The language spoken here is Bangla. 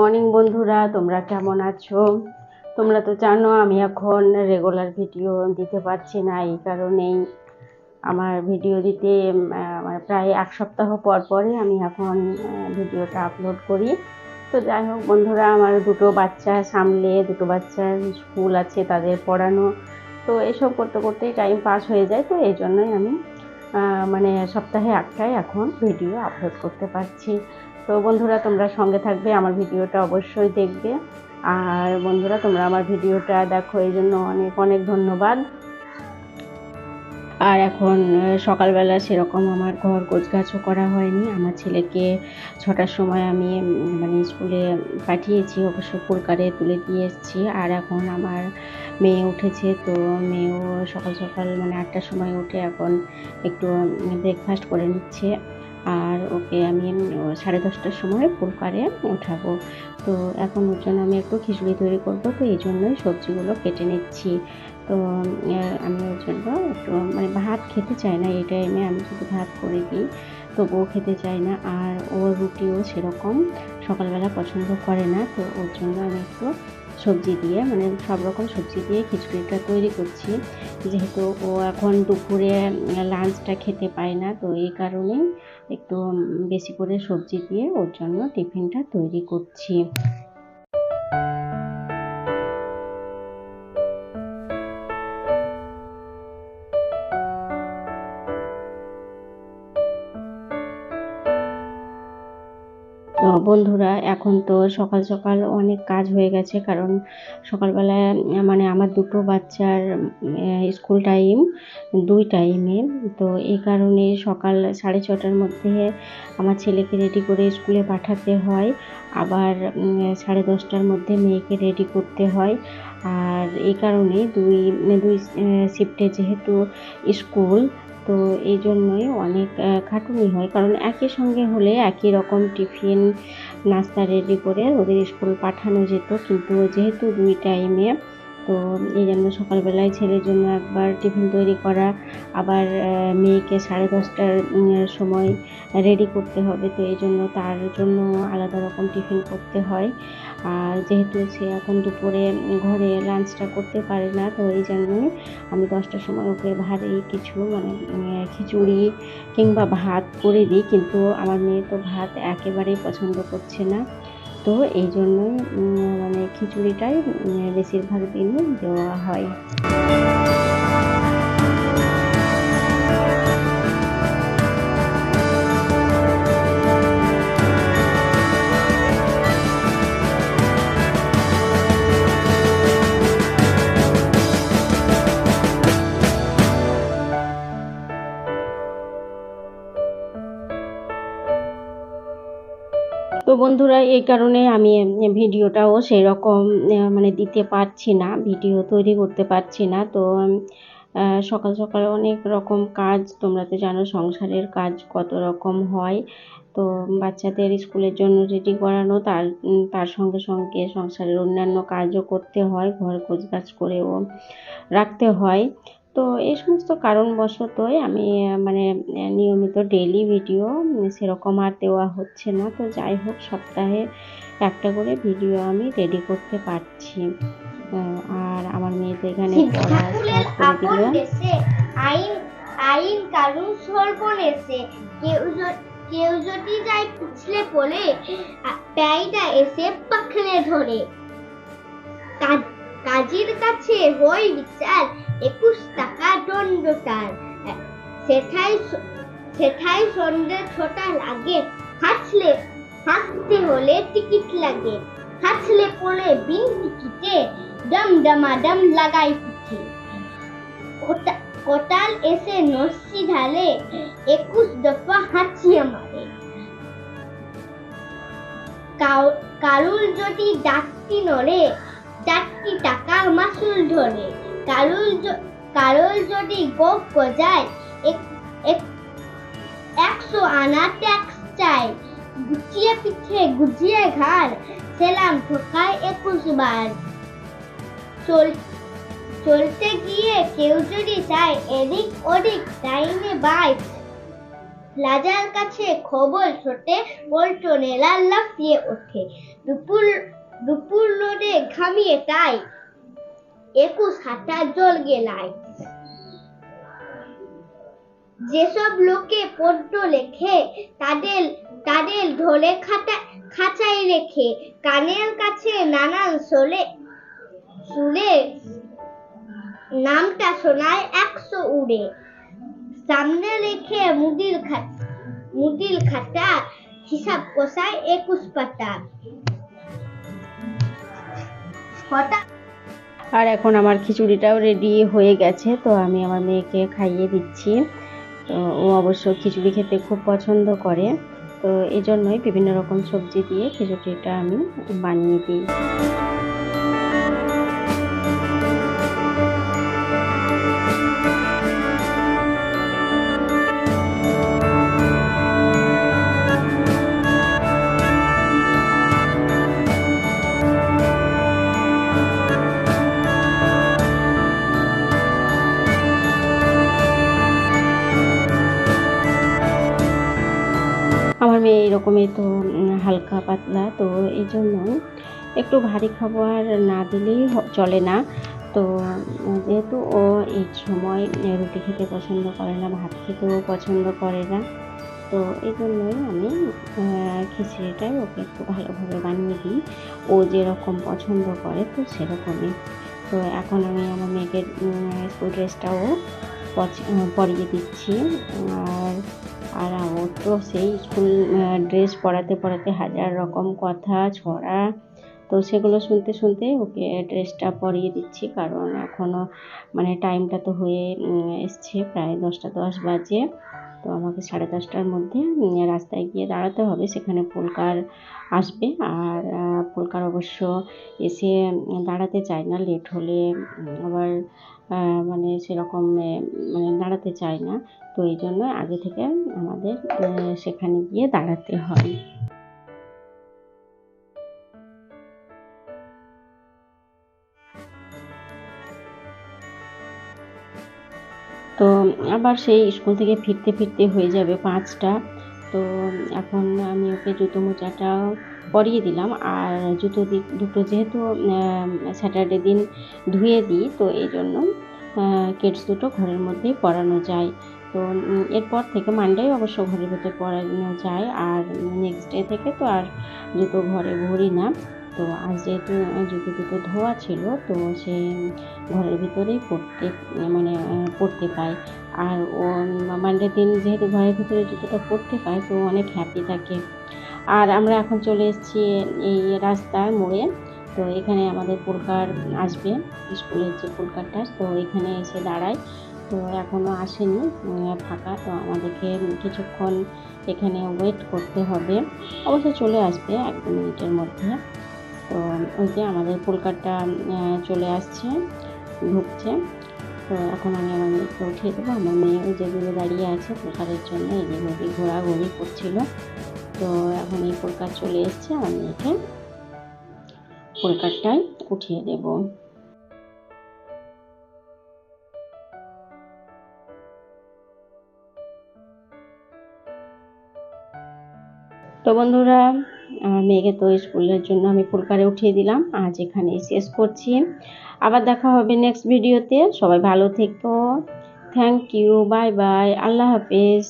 মর্নিং বন্ধুরা, তোমরা কেমন আছো? তোমরা তো জানো আমি এখন রেগুলার ভিডিও দিতে পারছি না। এই কারণেই আমার ভিডিও দিতে মানে প্রায় এক সপ্তাহ পর পরই আমি এখন ভিডিওটা আপলোড করি। তো যাই হোক বন্ধুরা, আমার দুটো বাচ্চা সামলে, দুটো বাচ্চার স্কুল আছে, তাদের পড়ানো, তো এসব করতে করতেই টাইম পাস হয়ে যায়। তো এই জন্যই আমি মানে সপ্তাহে একটাই এখন ভিডিও আপলোড করতে পারছি। তো বন্ধুরা, তোমরা সঙ্গে থাকবে, আমার ভিডিওটা অবশ্যই দেখবে। আর বন্ধুরা, তোমরা আমার ভিডিওটা দেখো, এই জন্য অনেক অনেক ধন্যবাদ। আর এখন সকালবেলা সেরকম আমার ঘর গোছগাছও করা হয়নি। আমার ছেলেকে 6টার সময় আমি মানে স্কুলে পাঠিয়েছি, অবশ্য পুরকারে তুলে দিয়ে এসেছি। আর এখন আমার মেয়ে উঠেছে, তো মেয়েও সকাল সকাল মানে 8টার সময় উঠে এখন একটু ব্রেকফাস্ট করে নিচ্ছে। আর ওকে আমি 10:30টার সময় পুরকারে উঠাবো। তো এখন ওর জন্য আমি একটু খিচুড়ি তৈরি করবো, তো এই জন্যই সবজিগুলো কেটে নিচ্ছি। তো আমি ওর জন্য একটু মানে ভাত খেতে চায় না এই টাইমে, আমি যদি ভাত করে দিই তবুও খেতে চায় না। আর ও রুটিও সেরকম সকালবেলা পছন্দ করে না, তো ওর জন্য আমি একটু সবজি দিয়ে মানে সব রকম সবজি দিয়ে খিচুড়িটা তৈরি করছি। যেহেতু ও এখন দুপুরে লাঞ্চটা খেতে পায় না, তো এই কারণেই একটু বেশি করে সবজি দিয়ে ওর জন্য টিফিনটা তৈরি করছি। তো বন্ধুরা, এখন তো সকাল সকাল অনেক কাজ হয়ে গেছে, কারণ সকালবেলায় মানে আমার দুটো বাচ্চার স্কুল টাইম 2 টাইমে। তো এই কারণে সকাল 6:30টার মধ্যে আমার ছেলেকে রেডি করে স্কুলে পাঠাতে হয়, আবার 10:30টার মধ্যে মেয়েকে রেডি করতে হয়। আর এই কারণে দুই শিফটে যেহেতু স্কুল, তো এই জন্যই অনেক খাটুনি হয়। কারণ একই সঙ্গে হলে একই রকম টিফিন নাস্তা রেডি করে ওদের স্কুল পাঠানো যেত, কিন্তু যেহেতু 2 টাইমে, তো এই জন্য সকালবেলায় ছেলের জন্য একবার টিফিন তৈরি করা, আবার মেয়েকে 10:30টার সময় রেডি করতে হবে, তো এই জন্য তার জন্য আলাদা রকম টিফিন করতে হয়। আর যেহেতু সে এখন দুপুরে ঘরে লাঞ্চটা করতে পারে না, তো এই জন্যই আমি 10টার সময় ওকে ভারী কিছু মানে খিচুড়ি কিংবা ভাত করে দিই, কিন্তু আমার মেয়ে তো ভাত একেবারেই পছন্দ করছে না। তো এই জন্যই মানে খিচুড়িটাই বেশিরভাগ দিনই দেওয়া হয়। তো বন্ধুরা, এই কারণে আমি ভিডিওটাও সেই রকম মানে দিতে পারছি না, ভিডিও তৈরি করতে পারছি না। তো সকাল সকাল অনেক রকম কাজ, তোমরা তো জানো সংসারের কাজ কত রকম হয়। তো বাচ্চাদের স্কুলের জন্য রেডি করানো, তার সঙ্গে সঙ্গে সংসারের অন্যান্য কাজও করতে হয়, ঘর গোছগাছ করেও রাখতে হয়। তো এই সমস্ত কারণবশতই আমি মানে নিয়মিত ডেইলি ভিডিও সেরকম আর দেওয়া হচ্ছে না। তো যাই হোক, সপ্তাহে একটা করে ভিডিও আমি রেডি করতে পারছি। আর আমার মেয়ে তো এখানে পড়া স্টার্ট করে দিল। আইন আইন কানুন সর্বনেশে কেউ যদি যায় পিছলে পড়ে, প্যাইটা এসে পাখলে ধরে। কাজীর কাছে হই বিচার, 21 টাকা দণ্ড তার। সেঠাই সন্ধ্যে 6টা লাগে, হাঁটতে হলে টিকিট লাগে। হাঁটলে পড়ে বিন টিকিটে, ডম ডমাডম লাগাই পিঠে। কোটাল এসে নস্যি ঢালে, 21 দফা হাঁচিয়ে মারে। কারুল যদি ডাকটি নড়ে, 4টি টাকার মাসুল ধরে। কারুল যদি গোপ গজায়, 100 আনা ট্যাক্স চায়। গুছিয়ে পিঠে গুজিয়ে ঘাড়, সেলাম ঠোকায় 21 বার। চলতে গিয়ে কেউ যদি চায় এদিক ওদিক, টাইমে বাইক রাজার কাছে খবর ছোটে, পল্টনেরা লাফিয়ে ওঠে। দুপুর রোদে ঘামিয়ে তাই 21 হাতা জল গেলায়। যেসব লোকে পদ্য লেখে তাদের ধরে খাঁচায় রেখে, কানের কাছে নানান সুরে নামটা শোনায় 100 উড়ে। সামনে রেখে মুদিল খাতা, হিসাব কষায় 21 পাতা। আর এখন আমার খিচুড়িটাও রেডি হয়ে গেছে, তো আমি আমার মেয়েকে খাইয়ে দিচ্ছি। তো ও অবশ্য খিচুড়ি খেতে খুব পছন্দ করে, তো এই জন্যই বিভিন্ন রকম সবজি দিয়ে খিচুড়িটা আমি বানিয়ে দিই। আমার মেয়ে এরকমই তো হালকা পাতলা, তো এই জন্য একটু ভারী খাবার না দিলেই চলে না। তো যেহেতু ও এই সময় রুটি খেতে পছন্দ করে না, ভাত খেতেও পছন্দ করে না, তো এই জন্যই আমি খিচুড়িটাই ওকে একটু ভালোভাবে বানিয়ে দিই, ও যেরকম পছন্দ করে তো সেরকমই। তো এখন আমি আমার মেয়েকে স্কুল ড্রেসটাও পরিয়ে দিচ্ছি। আর ও তো সেই স্কুল ড্রেস পরাতে হাজার রকম কথা ছড়া, তো সেগুলো শুনতে শুনতে ওকে ড্রেসটা পরিয়ে দিচ্ছি, কারণ এখনও মানে টাইমটা তো হয়ে এসছে, প্রায় 10টা 10 বাজে। তো আমাকে 10:30টার মধ্যে রাস্তায় গিয়ে দাঁড়াতে হবে, সেখানে পুলকার আসবে। আর পুলকার অবশ্য এসে দাঁড়াতে চায় না, লেট হলে আবার মানে সেরকম মানে দাঁড়াতে চায় না, তো এই জন্য আগে থেকে আমাদের সেখানে গিয়ে দাঁড়াতে হয়। তো আবার সেই স্কুল থেকে ফিরতে হয়ে যাবে 5টা। তো এখন আমি ওকে জুতো মোজাটা পরিয়ে দিলাম, আর দুটো যেহেতু স্যাটারডে দিন ধুয়ে দিই, তো এই জন্য কিডস দুটো ঘরের মধ্যেই পরানো যায়। তো এরপর থেকে মানডে অবশ্য ঘরের ভেতর পরানো যায়, আর নেক্সট ডে থেকে তো আর জুতো ঘরে ভরি না। তো আজ যেহেতু জুতো দুটো ধোয়া ছিল, তো সে ঘরের ভিতরেই পড়তে পায়। আর ও মানডের দিন যেহেতু ঘরের ভিতরে জুতোটা পড়তে পায়, তো অনেক হ্যাপি থাকে। আর আমরা এখন চলে এসেছি এই রাস্তার মোড়ে, তো এখানে আমাদের পুলকার আসবে, স্কুলের যে পুলকারটা, তো এখানে এসে দাঁড়ায়। তো এখনও আসেনি, ফাঁকা, তো আমাদেরকে কিছুক্ষণ এখানে ওয়েট করতে হবে, অবশ্য চলে আসবে 1-2 মিনিটের মধ্যে। তো ওই যে আমাদের পুলকারটা চলে আসছে, ঢুকছে। তো এখন আমি আমার মেয়েকে উঠিয়ে দেবো। আমার মেয়ে ওই যেগুলো দাঁড়িয়ে আছে পুলকারের জন্য, এদিকে ঘোরাঘুরি করছিল। তো এখন এই পুলকার চলে এসছে, আমার মেয়েকে পুলকারটাই উঠিয়ে দেব। তো বন্ধুরা, আমার মেয়েকে তো স্কুলের জন্য আমি পুলকারে উঠিয়ে দিলাম, আজ এখানেই শেষ করছি। আবার দেখা হবে নেক্সট ভিডিওতে। সবাই ভালো থেকো, থ্যাংক ইউ, বাই বাই, আল্লাহ হাফেজ।